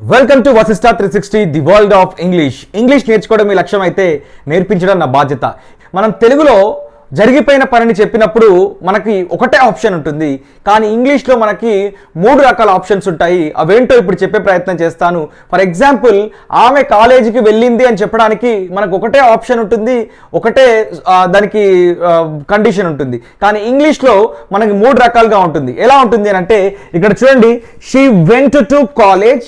Welcome to Vasista 360 the world of English నేర్చుకోవడం మీ లక్ష్యం అయితే నేర్పించడం నా బాధ్యత. మనం తెలుగులో జరిగిపోయిన పనిని చెప్పినప్పుడు మనకి ఒకటే ఆప్షన్ ఉంటుంది, కానీ ఇంగ్లీష్లో మనకి 3 రకాల ఆప్షన్స్ ఉంటాయి. అవేంటో ఇప్పుడు చెప్పే ప్రయత్నం చేస్తాను. ఫర్ ఎగ్జాంపుల్, ఆమె కాలేజీకి వెళ్ళింది అని చెప్పడానికి మనకు ఒకటే ఆప్షన్ ఉంటుంది, ఒకటే దానికి కండిషన్ ఉంటుంది. కానీ ఇంగ్లీష్లో మనకి 3 రకాలుగా ఉంటుంది. ఎలా ఉంటుంది అని అంటే ఇక్కడ చూడండి, షీ వెంట్ టు కాలేజ్.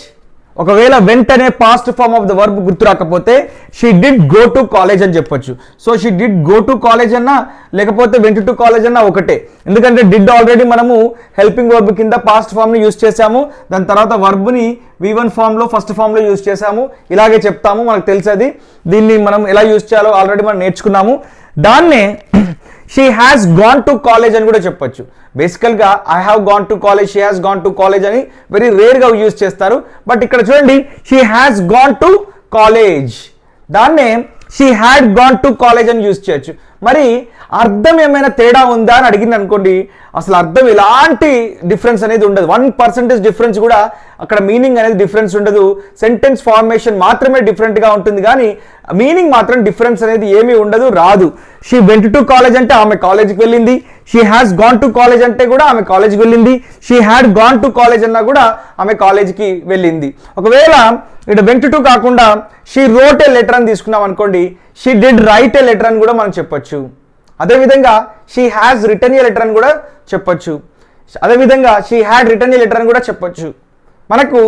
ఒకవేళ వెంట్ అనే past form of the verb గుర్తు రాకపోతే she did go to college అని చెప్పొచ్చు. So she did go to college అన్నా లేకపోతే వెంట్ టు కాలేజ్ అన్నా ఒకటే, ఎందుకంటే డిడ్ ఆల్రెడీ మనము హెల్పింగ్ వర్బ్ కింద పాస్ట్ ఫామ్ని యూజ్ చేసాము, దాని తర్వాత వర్బ్ని V1 ఫామ్లో ఫస్ట్ ఫామ్లో యూజ్ చేసాము. ఇలాగే చెప్తాము, మనకు తెలుసది. దీన్ని మనం ఎలా యూజ్ చేయాలో ఆల్రెడీ మనం నేర్చుకున్నాము. దాన్నే she has gone to college అని కూడా చెప్పొచ్చు. బేసికల్గా I have gone to college, she has gone to college అని వెరీ రేర్గా యూజ్ చేస్తారు. బట్ ఇక్కడ చూడండి, she has gone to college, దాన్నే she had gone to college అని యూజ్ చేయొచ్చు. మరి అర్థం ఏమైనా తేడా ఉందా అని అడిగింది అనుకోండి, అసలు అర్థం ఎలాంటి డిఫరెన్స్ అనేది ఉండదు. 1% డిఫరెన్స్ కూడా అక్కడ మీనింగ్ అనేది డిఫరెన్స్ ఉండదు. సెంటెన్స్ ఫార్మేషన్ మాత్రమే డిఫరెంట్గా ఉంటుంది, కానీ మీనింగ్ మాత్రం డిఫరెన్స్ అనేది ఏమీ ఉండదు, రాదు. షీ వెంట్ టు కాలేజ్ అంటే ఆమె కాలేజ్కి వెళ్ళింది, she has gone to college అంటే కూడా ఆమె కాలేజ్కి వెళ్ళింది, she had gone to college అన్నా కూడా ఆమె కాలేజ్కి వెళ్ళింది. ఒకవేళ ఇక్కడ వెంట్ టు కాకుండా షీ రోట్ ఏ లెటర్ అని తీసుకున్నాం అనుకోండి, she did right A letter అని కూడా మనం చెప్పొచ్చు. అదేవిధంగా she has return A letter అని కూడా చెప్పొచ్చు. అదేవిధంగా she had written A letter అని కూడా చెప్పొచ్చు. మనకు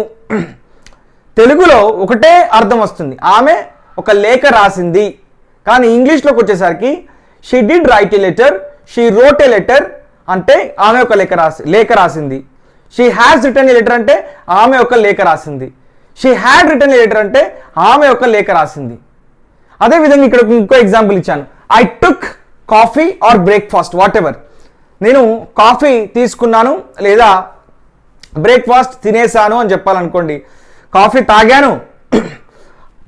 తెలుగులో ఒకటే అర్థం వస్తుంది, ఆమె ఒక లేఖ రాసింది. కానీ ఇంగ్లీష్లోకి వచ్చేసరికి she did right A letter, she wrote a letter అంటే ఆమె ఒక లేఖ రాసింది. She has return A letter అంటే ఆమె ఒక లేఖ రాసింది. She had written A letter అంటే ఆమె ఒక లేఖ రాసింది. అదేవిధంగా ఇక్కడ ఇంకో ఎగ్జాంపుల్ ఇచ్చాను, I took coffee or breakfast what ever. నేను కాఫీ తీసుకున్నాను లేదా బ్రేక్ఫాస్ట్ తినేసాను అని చెప్పాలనుకోండి, కాఫీ తాగాను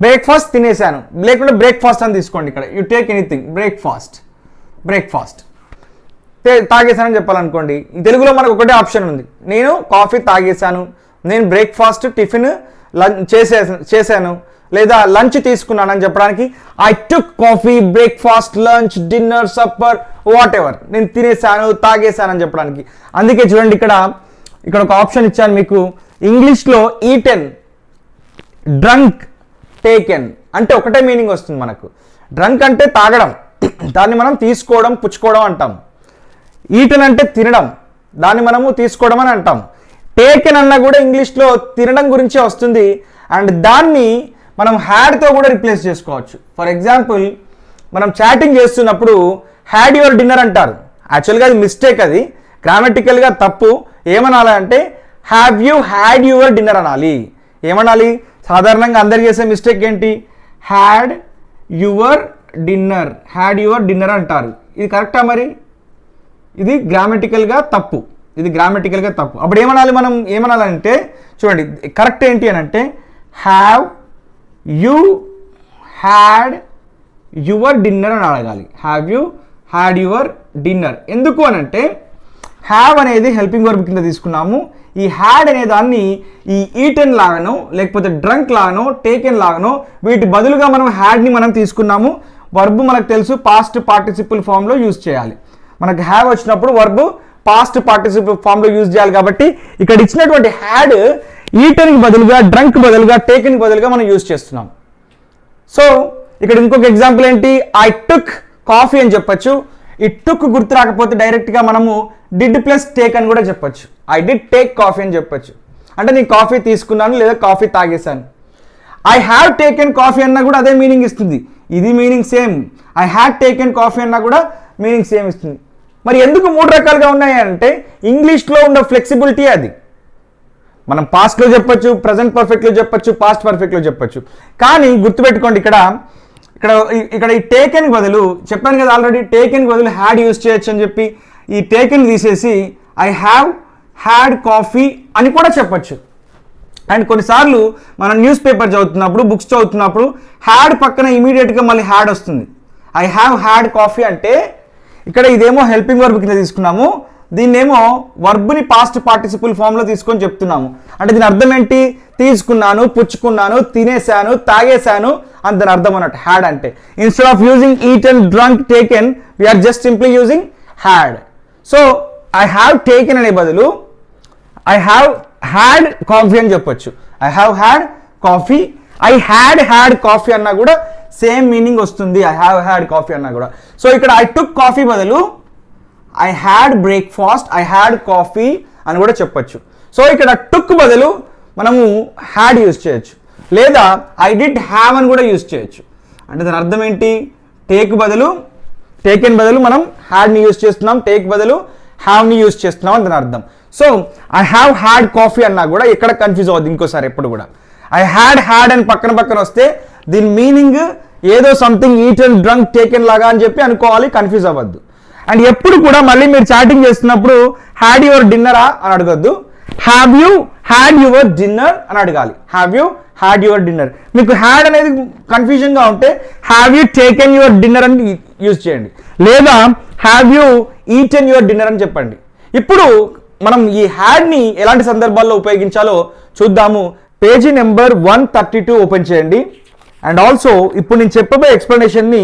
బ్రేక్ఫాస్ట్ తినేసాను, లేకుంటే బ్రేక్ఫాస్ట్ అని తీసుకోండి. ఇక్కడ యూ టేక్ ఎనీథింగ్, బ్రేక్ఫాస్ట్ తాగేసానని చెప్పాలనుకోండి. ఈ తెలుగులో మనకు ఒకటే ఆప్షన్ ఉంది, నేను కాఫీ తాగేసాను, నేను బ్రేక్ఫాస్ట్ టిఫిన్ చేశాను లేదా లంచ్ తీసుకున్నాను అని చెప్పడానికి I took coffee, breakfast, lunch, dinner, supper what ever, నేను తినేసాను తాగేసాను అని చెప్పడానికి. అందుకే చూడండి, ఇక్కడ ఒక ఆప్షన్ ఇచ్చాను మీకు. ఇంగ్లీష్లో ఈటెన్, డ్రంక్, టేకెన్ అంటే ఒకటే మీనింగ్ వస్తుంది మనకు. డ్రంక్ అంటే తాగడం, దాన్ని మనం తీసుకోవడం, పుచ్చుకోవడం అంటాం. ఈటెన్ అంటే తినడం, దాన్ని మనము తీసుకోవడం అని అంటాం. టేకెన్ అన్నా కూడా ఇంగ్లీష్లో తినడం గురించే వస్తుంది, అండ్ దాన్ని మనం హ్యాడ్తో కూడా రిప్లేస్ చేసుకోవచ్చు. ఫర్ ఎగ్జాంపుల్, మనం చాటింగ్ చేస్తున్నప్పుడు హ్యాడ్ యువర్ డిన్నర్ అంటారు. యాక్చువల్గా అది మిస్టేక్, అది గ్రామటికల్గా తప్పు. ఏమనాలి అంటే have you had your dinner అనాలి. ఏమనాలి? సాధారణంగా అందరు చేసే మిస్టేక్ ఏంటి? హ్యాడ్ యువర్ డిన్నర్ అంటారు. ఇది కరెక్టా? మరి ఇది గ్రామటికల్గా తప్పు, అప్పుడు మనం ఏమనాలంటే చూడండి, కరెక్ట్ ఏంటి అని అంటే have you had your dinner అని అడగాలి. Have you had your dinner. ఎందుకు అని అంటే హ్యావ్ అనేది హెల్పింగ్ వర్బ్ కింద తీసుకున్నాము. ఈ హ్యాడ్ అనే దాన్ని ఈ ఈటెన్ లాగానో లేకపోతే డ్రంక్ లాగానో టేకెన్ లాగానో వీటి బదులుగా మనం హ్యాడ్ని మనం తీసుకున్నాము. వర్బ్ మనకు తెలుసు పాస్ట్ పార్టిసిపుల్ ఫామ్లో యూజ్ చేయాలి. మనకు హ్యావ్ వచ్చినప్పుడు వర్బ్ పాస్ట్ పార్టిసిపుల్ ఫామ్లో యూజ్ చేయాలి. కాబట్టి ఇక్కడ ఇచ్చినటువంటి హ్యాడ్ ఈటెన్కి బదులుగా, డ్రంక్ బదులుగా, టేకెన్కి బదులుగా మనం యూజ్ చేస్తున్నాం. సో ఇక్కడ ఇంకొక ఎగ్జాంపుల్ ఏంటి? ఐ టుక్ కాఫీ అని చెప్పొచ్చు. ఈ టుక్ గుర్తు రాకపోతే డైరెక్ట్గా మనము డిడ్ ప్లస్ టేక్ అని కూడా చెప్పొచ్చు. ఐ డిడ్ టేక్ కాఫీ అని చెప్పొచ్చు, అంటే నేను కాఫీ తీసుకున్నాను లేదా కాఫీ తాగేశాను. ఐ హ్యావ్ టేకెన్ కాఫీ అన్నా కూడా అదే మీనింగ్ ఇస్తుంది. ఇది meaning same. I had taken coffee అన్నా కూడా మీనింగ్ సేమ్ ఇస్తుంది. మరి ఎందుకు 3 రకాలుగా ఉన్నాయి అంటే ఇంగ్లీష్లో ఉన్న ఫ్లెక్సిబిలిటీ అది. మనం పాస్ట్లో చెప్పొచ్చు, ప్రజెంట్ పర్ఫెక్ట్లో చెప్పొచ్చు, పాస్ట్ పర్ఫెక్ట్లో చెప్పొచ్చు. కానీ గుర్తుపెట్టుకోండి, ఇక్కడ ఈ టేకెన్ బదులు చెప్పాను కదా ఆల్రెడీ, టేకెన్ బదులు హ్యాడ్ యూజ్ చేయొచ్చు అని చెప్పి ఈ టేకెన్ తీసేసి ఐ హ్యావ్ హ్యాడ్ కాఫీ అని కూడా చెప్పొచ్చు. అండ్ కొన్నిసార్లు మనం న్యూస్ పేపర్ చదువుతున్నప్పుడు, బుక్స్ చదువుతున్నప్పుడు హ్యాడ్ పక్కన ఇమీడియట్గా మళ్ళీ హ్యాడ్ వస్తుంది. ఐ హ్యావ్ హ్యాడ్ కాఫీ అంటే ఇక్కడ ఇదేమో హెల్పింగ్ వర్బ్ కింద తీసుకున్నాము, దీన్నేమో వర్బ్ని పాస్ట్ పార్టిసిపుల్ ఫామ్లో తీసుకొని చెప్తున్నాము. అంటే దీని అర్థం ఏంటి? తీసుకున్నాను, పుచ్చుకున్నాను, తినేశాను, తాగేశాను అని దాని అర్థం అన్నట్టు హ్యాడ్ అంటే. Instead of using eaten, drunk, taken, we're just simply using had. So I have taken అనే బదులు ఐ హ్యావ్ హ్యాడ్ కాఫీ అని చెప్పొచ్చు. I have had coffee, I had coffee అన్నా కూడా సేమ్ మీనింగ్ వస్తుంది. ఐ హ్యావ్ హ్యాడ్ కాఫీ అన్నా కూడా. So ఇక్కడ ఐ టుక్ కాఫీ బదులు I had breakfast, I had coffee అని కూడా చెప్పొచ్చు. సో ఇక్కడ టుక్ బదులు మనము హ్యాడ్ యూజ్ చేయొచ్చు, లేదా ఐ డిడ్ హ్యావ్ అని కూడా యూజ్ చేయొచ్చు. అంటే దాని అర్థం ఏంటి? టేకెన్ బదులు మనం హ్యాడ్ని యూజ్ చేస్తున్నాం, టేక్ బదులు హ్యావ్ని యూజ్ చేస్తున్నాం అని దాని అర్థం. So I have had coffee అన్నా కూడా ఎక్కడ కన్ఫ్యూజ్ అవ్వద్దు ఇంకోసారి ఎప్పుడు కూడా. ఐ హ్యాడ్ అని పక్కన వస్తే దీని మీనింగ్ ఏదో సంథింగ్ ఈటెన్, డ్రంక్, టేకెన్ లాగా అని చెప్పి అనుకోవాలి, కన్ఫ్యూజ్ అవ్వద్దు. అండ్ ఎప్పుడు కూడా మళ్ళీ మీరు చాటింగ్ చేస్తున్నప్పుడు హ్యాడ్ యువర్ డిన్నరా అని అడగద్దు, have you had your dinner అని అడగాలి. Have you had your dinner. మీకు హ్యాడ్ అనేది కన్ఫ్యూజన్గా ఉంటే have you taken your dinner అని యూజ్ చేయండి, లేదా have you eaten your dinner అని చెప్పండి. ఇప్పుడు మనం ఈ హ్యాడ్ని ఎలాంటి సందర్భాల్లో ఉపయోగించాలో చూద్దాము. పేజీ నెంబర్ 132 ఓపెన్ చేయండి. అండ్ ఆల్సో ఇప్పుడు నేను చెప్పబోయే ఎక్స్ప్లెనేషన్ని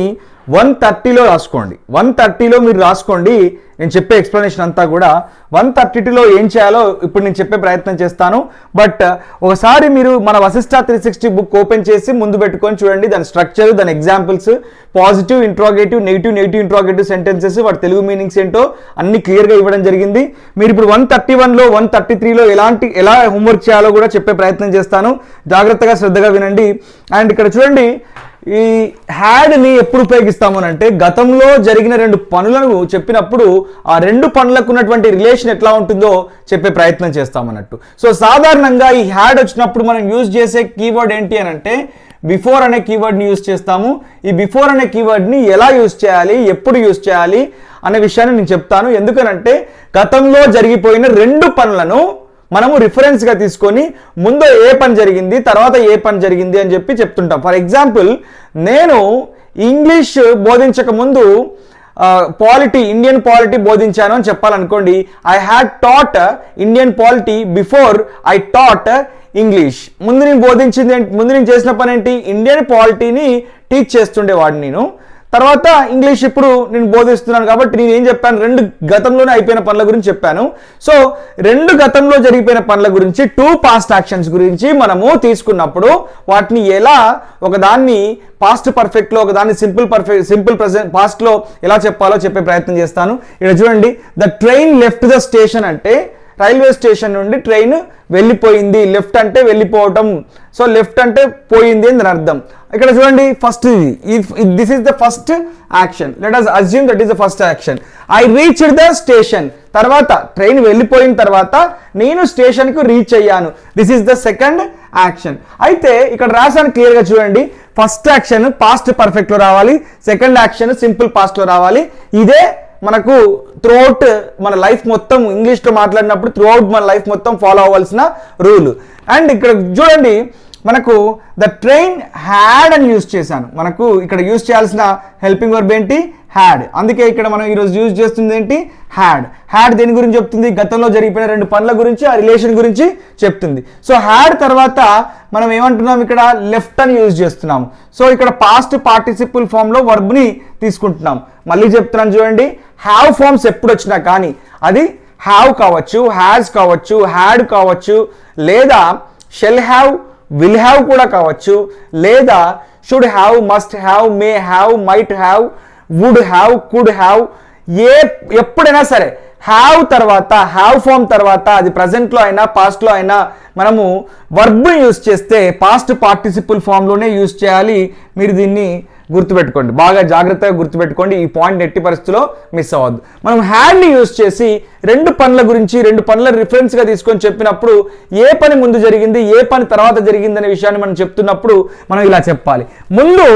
130లో రాసుకోండి. 130లో మీరు రాసుకోండి నేను చెప్పే ఎక్స్ప్లెనేషన్ అంతా కూడా. 132లో ఏం చేయాలో ఇప్పుడు నేను చెప్పే ప్రయత్నం చేస్తాను. బట్ ఒకసారి మీరు మన వశిష్ట 360 బుక్ ఓపెన్ చేసి ముందు పెట్టుకొని చూడండి. దాని స్ట్రక్చర్, దాని examples, positive, interrogative, negative interrogative sentences, వాటి తెలుగు మీనింగ్స్ ఏంటో అన్ని క్లియర్గా ఇవ్వడం జరిగింది. మీరు ఇప్పుడు 131లో 133లో ఎలా హోంవర్క్ చేయాలో కూడా చెప్పే ప్రయత్నం చేస్తాను. జాగ్రత్తగా శ్రద్ధగా వినండి. అండ్ ఇక్కడ చూడండి, ఈ హ్యాడ్ని ఎప్పుడు ఉపయోగిస్తాము అంటే గతంలో జరిగిన 2 పనులను చెప్పినప్పుడు ఆ 2 పనులకు ఉన్నటువంటి రిలేషన్ ఎట్లా ఉంటుందో చెప్పే ప్రయత్నం చేస్తామన్నట్టు. సో సాధారణంగా ఈ హ్యాడ్ వచ్చినప్పుడు మనం యూజ్ చేసే కీవర్డ్ ఏంటి అని అంటే బిఫోర్ అనే కీవర్డ్ని యూజ్ చేస్తాము. ఈ బిఫోర్ అనే కీవర్డ్ని ఎలా యూజ్ చేయాలి, ఎప్పుడు యూజ్ చేయాలి అనే విషయాన్ని నేను చెప్తాను. ఎందుకనంటే గతంలో జరిగిపోయిన 2 పనులను మనము రిఫరెన్స్గా తీసుకొని ముందు ఏ పని జరిగింది, తర్వాత ఏ పని జరిగింది అని చెప్పి చెప్తుంటాం. ఫర్ ఎగ్జాంపుల్, నేను ఇంగ్లీష్ బోధించక ముందు ఇండియన్ పాలిటీ బోధించాను అని చెప్పాలనుకోండి. I had taught Indian polity before I taught English. ముందు నేను చేసిన పని ఏంటి? ఇండియన్ పాలిటీని టీచ్ చేస్తుండేవాడిని నేను. తర్వాత ఇంగ్లీష్ ఇప్పుడు నేను బోధిస్తున్నాను కాబట్టి నేను ఏం చెప్పాను? 2 గతంలోనే అయిపోయిన పనుల గురించి చెప్పాను. సో 2 గతంలో జరిగిపోయిన పనుల గురించి 2 పాస్ట్ యాక్షన్స్ గురించి మనము తీసుకున్నప్పుడు వాటిని ఎలా ఒకదాన్ని పాస్ట్ పర్ఫెక్ట్లో, ఒకదాన్ని సింపుల్ ప్రెజెంట్ పాస్ట్లో ఎలా చెప్పాలో చెప్పే ప్రయత్నం చేస్తాను. ఇక్కడ చూడండి, the train left the station అంటే రైల్వే స్టేషన్ నుండి ట్రైన్ వెళ్ళిపోయింది. లెఫ్ట్ అంటే వెళ్ళిపోవటం, సో లెఫ్ట్ అంటే పోయింది అని దాని అర్థం. ఇక్కడ చూడండి, first this is the first action. Let us assume that is the first action. I reached the station. తర్వాత ట్రైన్ వెళ్ళిపోయిన తర్వాత నేను స్టేషన్కు రీచ్ అయ్యాను. This is the second action. అయితే ఇక్కడ రాశాను క్లియర్గా చూడండి, ఫస్ట్ యాక్షన్ పాస్ట్ పర్ఫెక్ట్లో రావాలి, సెకండ్ యాక్షన్ సింపుల్ పాస్ట్లో రావాలి. ఇదే మనకు త్రూఅవుట్ మన లైఫ్ మొత్తం ఇంగ్లీష్లో మాట్లాడినప్పుడు త్రూఅవుట్ మన లైఫ్ మొత్తం ఫాలో అవ్వాల్సిన రూల్. అండ్ ఇక్కడ చూడండి, మనకు ద ట్రైన్ హ్యాడ్ అని యూజ్ చేశాను. మనకు ఇక్కడ యూజ్ చేయాల్సిన హెల్పింగ్ వర్బ్ ఏంటి? హ్యాడ్. అందుకే ఇక్కడ మనం ఈరోజు యూజ్ చేస్తుంది ఏంటి? హ్యాడ్. హ్యాడ్ దేని గురించి చెప్తుంది? గతంలో జరిగిపోయిన 2 పనుల గురించి, ఆ రిలేషన్ గురించి చెప్తుంది. సో హ్యాడ్ తర్వాత మనం ఏమంటున్నాం? ఇక్కడ లెఫ్ట్ అని యూజ్ చేస్తున్నాము. సో ఇక్కడ పాస్ట్ పార్టిసిపుల్ ఫామ్లో వర్బ్ని తీసుకుంటున్నాం. మళ్ళీ చెప్తున్నాను చూడండి, హ్యావ్ ఫామ్స్ ఎప్పుడు వచ్చినా కానీ అది హ్యావ్ కావచ్చు, హ్యాజ్ కావచ్చు, హ్యాడ్ కావచ్చు, లేదా షెల్ హ్యావ్, విల్ హ్యావ్ కూడా కావచ్చు, లేదా should have, must have, may have, might have, would have, could have, ఎప్పుడైనా సరే హ్యావ్ తర్వాత, హ్యావ్ ఫామ్ తర్వాత అది ప్రజెంట్లో అయినా పాస్ట్లో అయినా మనము వర్బ్ని యూజ్ చేస్తే పాస్ట్ పార్టిసిపుల్ ఫామ్లోనే యూజ్ చేయాలి. మీరు దీన్ని గుర్తుపెట్టుకోండి, బాగా జాగ్రత్తగా గుర్తుపెట్టుకోండి. ఈ పాయింట్ ఎట్టి పరిస్థితిలో మిస్ అవ్వద్దు. మనం హ్యాడ్ని యూజ్ చేసి 2 పనుల గురించి, 2 పనుల రిఫరెన్స్గా తీసుకొని చెప్పినప్పుడు ఏ పని ముందు జరిగింది, ఏ పని తర్వాత జరిగింది అనే విషయాన్ని మనం చెప్తున్నప్పుడు మనం ఇలా చెప్పాలి. ముందు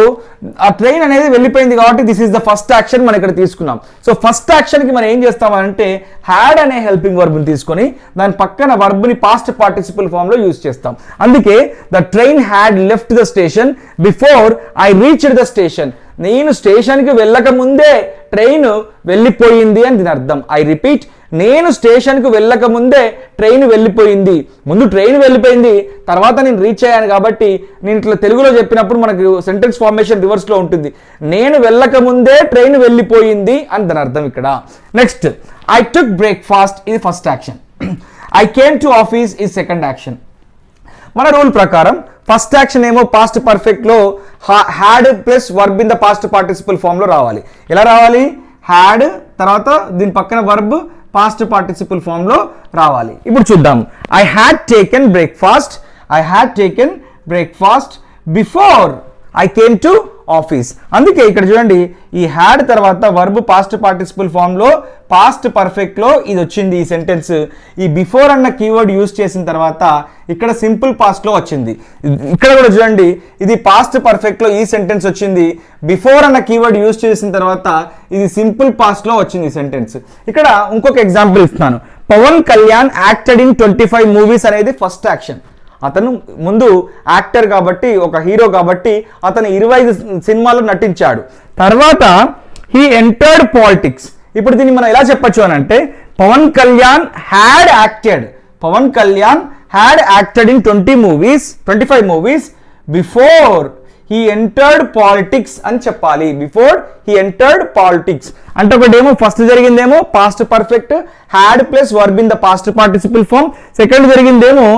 ఆ ట్రైన్ అనేది వెళ్ళిపోయింది కాబట్టి this is the first action మనం ఇక్కడ తీసుకున్నాం. సో ఫస్ట్ యాక్షన్కి మనం ఏం చేస్తామంటే హ్యాడ్ అనే హెల్పింగ్ వర్బ్ని తీసుకొని దాని పక్కన వర్బ్ని పాస్ట్ పార్టిసిపుల్ ఫామ్లో యూజ్ చేస్తాం. అందుకే the train had left the station before I reached the station. నేను స్టేషన్కి వెళ్ళక ముందే ట్రైన్ వెళ్ళిపోయింది అని దీని అర్థం. ఐ రిపీట్, నేను స్టేషన్కు వెళ్ళక ముందే ట్రైన్ వెళ్ళిపోయింది. ముందు ట్రైన్ వెళ్ళిపోయింది, తర్వాత నేను రీచ్ అయ్యాను కాబట్టి నేను ఇట్లా తెలుగులో చెప్పినప్పుడు మనకు సెంటెన్స్ ఫార్మేషన్ రివర్స్లో ఉంటుంది. నేను వెళ్ళక ముందే ట్రైన్ వెళ్ళిపోయింది అని దాని అర్థం ఇక్కడ. నెక్స్ట్, ఐ టుక్ బ్రేక్ఫాస్ట్ ఇది first action. I came to office ఇది సెకండ్ యాక్షన్. మన రూల్ ప్రకారం ఫస్ట్ యాక్షన్ ఏమో పాస్ట్ పర్ఫెక్ట్లో had plus verb in the past participle ఫామ్లో రావాలి. ఎలా రావాలి? హ్యాడ్ తర్వాత దీని పక్కన వర్బ్ పాస్ట్ పార్టిసిపల్ ఫామ్లో రావాలి. ఇప్పుడు చూద్దాం. I had taken breakfast. I had taken breakfast before I came to office. అందుకే ఇక్కడ చూడండి, ఈ హ్యాడ్ తర్వాత వర్బ్ పాస్ట్ పార్టిసిపల్ ఫామ్లో పాస్ట్ పర్ఫెక్ట్లో ఇది వచ్చింది ఈ సెంటెన్స్. ఈ బిఫోర్ అన్న కీవర్డ్ యూజ్ చేసిన తర్వాత ఇక్కడ సింపుల్ పాస్ట్లో వచ్చింది. ఇక్కడ కూడా చూడండి, ఇది పాస్ట్ పర్ఫెక్ట్లో ఈ సెంటెన్స్ వచ్చింది. బిఫోర్ అన్న కీవర్డ్ యూజ్ చేసిన తర్వాత ఇది సింపుల్ పాస్ట్లో వచ్చింది ఈ సెంటెన్స్. ఇక్కడ ఇంకొక ఎగ్జాంపుల్ ఇస్తున్నాను. Pawan Kalyan acted in 25 movies అనేది ఫస్ట్ యాక్షన్. అతను ముందు యాక్టర్ కాబట్టి, ఒక హీరో కాబట్టి అతను 25 సినిమాలు నటించాడు. తర్వాత హీ ఎంటర్డ్ పాలిటిక్స్. ఇప్పుడు దీన్ని మనం ఎలా చెప్పచ్చు అని అంటే, Pawan Kalyan had acted in 25 movies before he entered politics అని చెప్పాలి. బిఫోర్ హీ ఎంటర్డ్ పాలిటిక్స్ అంటే ఒకటేమో ఫస్ట్ జరిగిందేమో past perfect had plus verb in the past participle form, second జరిగిందేమో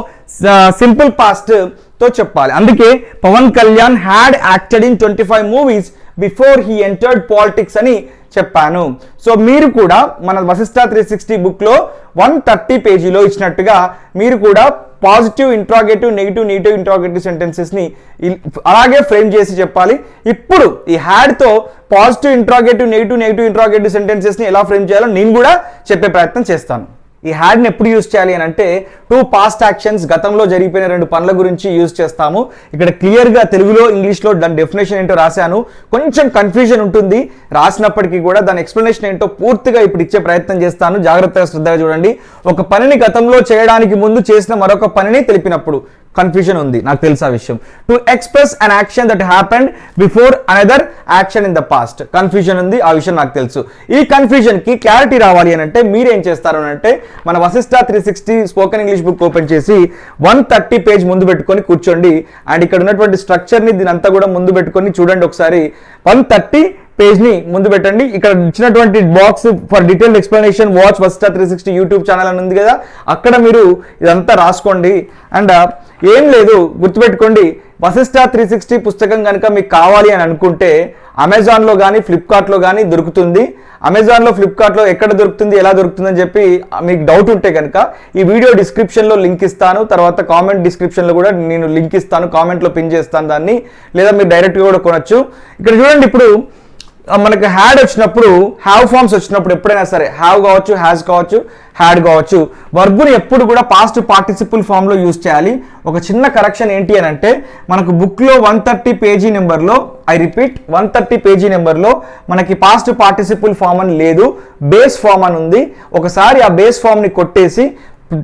సింపుల్ పాస్ట్ తో చెప్పాలి. అందుకే Pawan Kalyan had acted in 25 movies before he entered politics అని చెప్పాను. సో మీరు కూడా మన వశిష్ట 360 బుక్లో 130 పేజీలో ఇచ్చినట్టుగా మీరు కూడా పాజిటివ్ ఇంట్రాగేటివ్ నెగిటివ్ ఇంట్రాగేటివ్ సెంటెన్సెస్ని అలాగే ఫ్రేమ్ చేసి చెప్పాలి. ఇప్పుడు ఈ హ్యాడ్తో పాజిటివ్ ఇంట్రాగేటివ్ నెగిటివ్ ఇంట్రాగేటివ్ సెంటెన్సెస్ని ఎలా ఫ్రేమ్ చేయాలో నేను కూడా చెప్పే ప్రయత్నం చేస్తాను. ఈ హ్యాడ్ని ఎప్పుడు యూజ్ చేయాలి అని అంటే 2 పాస్ట్ యాక్షన్స్, గతంలో జరిగిపోయిన 2 పనుల గురించి యూజ్ చేస్తాము. ఇక్కడ క్లియర్గా తెలుగులో ఇంగ్లీష్లో దాని డెఫినేషన్ ఏంటో రాశాను. కొంచెం కన్ఫ్యూజన్ ఉంటుంది రాసినప్పటికీ కూడా దాని ఎక్స్ప్లెనేషన్ ఏంటో పూర్తిగా ఇప్పుడు ఇచ్చే ప్రయత్నం చేస్తాను. జాగ్రత్తగా శ్రద్ధగా చూడండి. ఒక పనిని గతంలో చేయడానికి ముందు చేసిన మరొక పనిని తెలిపినప్పుడు కన్ఫ్యూజన్ ఉంది, నాకు తెలుసు ఆ విషయం. To express an action that happened before another action in the past. Confusion ఉంది, ఆ విషయం నాకు తెలుసు. ఈ కన్ఫ్యూజన్కి క్లారిటీ రావాలి అని అంటే మీరేం చేస్తారు అని అంటే, మన Vashishta 360 spoken English book open చేసి 130 పేజ్ ముందు పెట్టుకొని కూర్చోండి. అండ్ ఇక్కడ ఉన్నటువంటి స్ట్రక్చర్ని దీని అంతా కూడా ముందు పెట్టుకొని చూడండి ఒకసారి. 130 పేజ్ని ముందు పెట్టండి. ఇక్కడ ఇచ్చినటువంటి box for detailed explanation watch Vashishta 360 YouTube channel అని ఉంది కదా, అక్కడ మీరు ఇదంతా రాసుకోండి. అండ్ ఏం లేదు, గుర్తుపెట్టుకోండి, వశిష్ట 360 పుస్తకం కనుక మీకు కావాలి అని అనుకుంటే అమెజాన్లో కానీ ఫ్లిప్కార్ట్లో కానీ దొరుకుతుంది. అమెజాన్లో ఫ్లిప్కార్ట్లో ఎక్కడ దొరుకుతుంది, ఎలా దొరుకుతుందని చెప్పి మీకు డౌట్ ఉంటే కనుక ఈ వీడియో డిస్క్రిప్షన్లో లింక్ ఇస్తాను. తర్వాత కామెంట్ డిస్క్రిప్షన్లో కూడా నేను లింక్ ఇస్తాను, కామెంట్లో పిన్ చేస్తాను దాన్ని, లేదా మీరు డైరెక్ట్గా కూడా కొనొచ్చు. ఇక్కడ చూడండి, ఇప్పుడు మనకి హ్యాడ్ వచ్చినప్పుడు, హ్యావ్ ఫార్మ్స్ వచ్చినప్పుడు ఎప్పుడైనా సరే హ్యావ్ కావచ్చు, హ్యాస్ కావచ్చు, హ్యాడ్ కావచ్చు, వర్బుని ఎప్పుడు కూడా పాస్ట్ పార్టిసిపుల్ ఫామ్లో యూజ్ చేయాలి. ఒక చిన్న కరెక్షన్ ఏంటి అని అంటే, మనకు బుక్లో 130 పేజీ నెంబర్లో, ఐ రిపీట్ 130 పేజీ నెంబర్లో మనకి పాస్ట్ పార్టిసిపుల్ ఫామ్ అని లేదు, బేస్ ఫామ్ అని ఉంది. ఒకసారి ఆ బేస్ ఫామ్ని కొట్టేసి,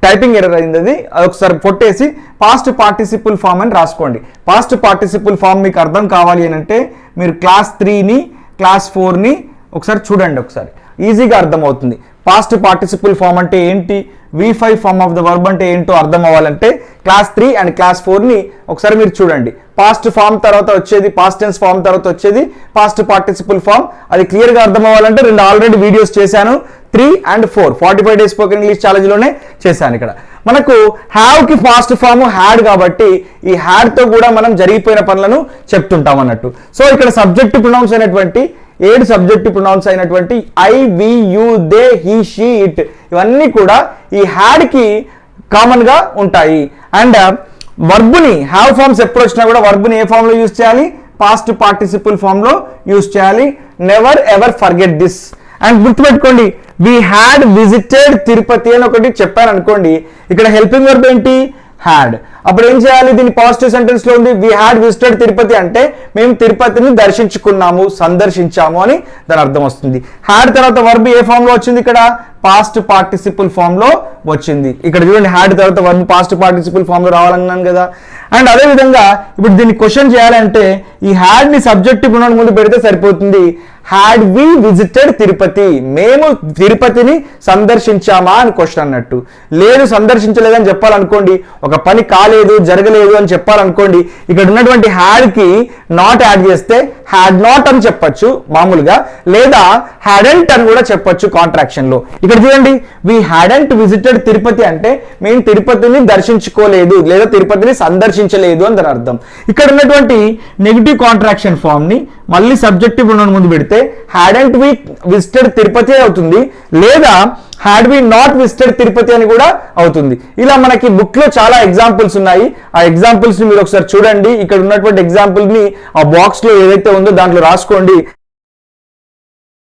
టైపింగ్ ఎర్రర్ అయింది అది ఒకసారి కొట్టేసి పాస్ట్ పార్టిసిపుల్ ఫామ్ అని రాసుకోండి. పాస్ట్ పార్టిసిపుల్ ఫామ్ మీకు అర్థం కావాలి అని అంటే మీరు క్లాస్ 3ని క్లాస్ 4ని ఒకసారి చూడండి, ఒకసారి ఈజీగా అర్థమవుతుంది. పాస్ట్ పార్టిసిపుల్ ఫామ్ అంటే ఏంటి, V5 form of the verb అంటే ఏంటో అర్థం అవ్వాలంటే క్లాస్ 3 అండ్ క్లాస్ 4ని ఒకసారి మీరు చూడండి. పాస్ట్ ఫామ్ తర్వాత వచ్చేది, పాస్ట్ టెన్స్ ఫామ్ తర్వాత వచ్చేది పాస్ట్ పార్టిసిపుల్ ఫామ్. అది క్లియర్గా అర్థం అవ్వాలంటే 2 ఆల్రెడీ వీడియోస్ చేశాను, 3 and 4 45 డేస్ స్పోకెన్ ఇంగ్లీష్ ఛాలెంజ్లోనే చేశాను. ఇక్కడ మనకు హ్యావ్కి ఫాస్ట్ ఫామ్ హ్యాడ్ కాబట్టి ఈ హ్యాడ్తో కూడా మనం జరిగిపోయిన పనులను చెప్తుంటాం అన్నట్టు. సో ఇక్కడ సబ్జెక్ట్ ప్రొనౌన్స్ అయినటువంటి 7 సబ్జెక్ట్ ప్రొనౌన్స్ అయినటువంటి I, we, you, they, he, she, it ఇవన్నీ కూడా ఈ హ్యాడ్కి కామన్గా ఉంటాయి. అండ్ వర్బుని హ్యావ్ ఫార్మ్స్ ఎప్పుడు వచ్చినా కూడా వర్బుని ఏ ఫామ్లో యూజ్ చేయాలి, పాస్ట్ పార్టిసిపుల్ ఫామ్లో యూజ్ చేయాలి. Never ever forget this. And గుర్తుపెట్టుకోండి, వి హ్యాడ్ విజిటెడ్ తిరుపతి అని ఒకటి చెప్పాను అనుకోండి, ఇక్కడ హెల్పింగ్ వర్బ్ ఏంటి, హ్యాడ్. అప్పుడు ఏం చేయాలి, దీని పాజిటివ్ సెంటెన్స్ లో ఉంది వి హ్యాడ్ విజిటెడ్ తిరుపతి అంటే మేము తిరుపతిని దర్శించుకున్నాము, సందర్శించాము అని దాని అర్థం వస్తుంది. హ్యాడ్ తర్వాత వర్బ్ ఏ ఫామ్ లో వచ్చింది, ఇక్కడ పాస్ట్ పార్టిసిపుల్ ఫామ్ లో వచ్చింది. ఇక్కడ చూడండి, హ్యాడ్ తర్వాత వర్బ్ పాస్ట్ పార్టిసిపుల్ ఫామ్ లో రావాలన్నాను కదా. అండ్ అదే విధంగా ఇప్పుడు దీన్ని క్వశ్చన్ చేయాలంటే ఈ హ్యాడ్ ని సబ్జెక్టివ్ ప్రొనౌన్ ముందు పెడితే సరిపోతుంది. హ్యాడ్ వి విజిటెడ్ తిరుపతి, మేము తిరుపతిని సందర్శించామా అని క్వశ్చన్ అన్నట్టు. లేదు సందర్శించలేదని చెప్పాలనుకోండి, ఒక పని కాలేదు జరగలేదు అని చెప్పాలనుకోండి, ఇక్కడ ఉన్నటువంటి హ్యాడ్ కి నాట్ యాడ్ చేస్తే హ్యాడ్ నాట్ అని చెప్పొచ్చు మామూలుగా, లేదా హ్యాడెంట్ అని కూడా చెప్పొచ్చు కాంట్రాక్షన్ లో. ఇక్కడ చూడండి, వి హ్యాడెంట్ విజిటెడ్ తిరుపతి అంటే మేము తిరుపతిని దర్శించుకోలేదు లేదా తిరుపతిని సందర్శించలేదు అని దాని అర్థం. ఇక్కడ ఉన్నటువంటి నెగిటివ్ కాంట్రాక్షన్ ఫామ్ ని మళ్ళీ సబ్జెక్టివ్ ప్రొనౌన్ ముందు పెడితే హ్యాడెంట్ వి విజిటెడ్ తిరుపతి అవుతుంది, లేదా had we not visited Tirupati అని కూడా అవుతుంది. ఇలా మనకి బుక్ లో చాలా ఎగ్జాంపుల్స్ ఉన్నాయి. ఆ ఎగ్జాంపుల్స్ ని మీరు ఒకసారి చూడండి. ఇక్కడ ఉన్నటువంటి ఎగ్జాంపుల్ ని ఆ బాక్స్ లో ఏదైతే ఉందో దాంట్లో రాసుకోండి.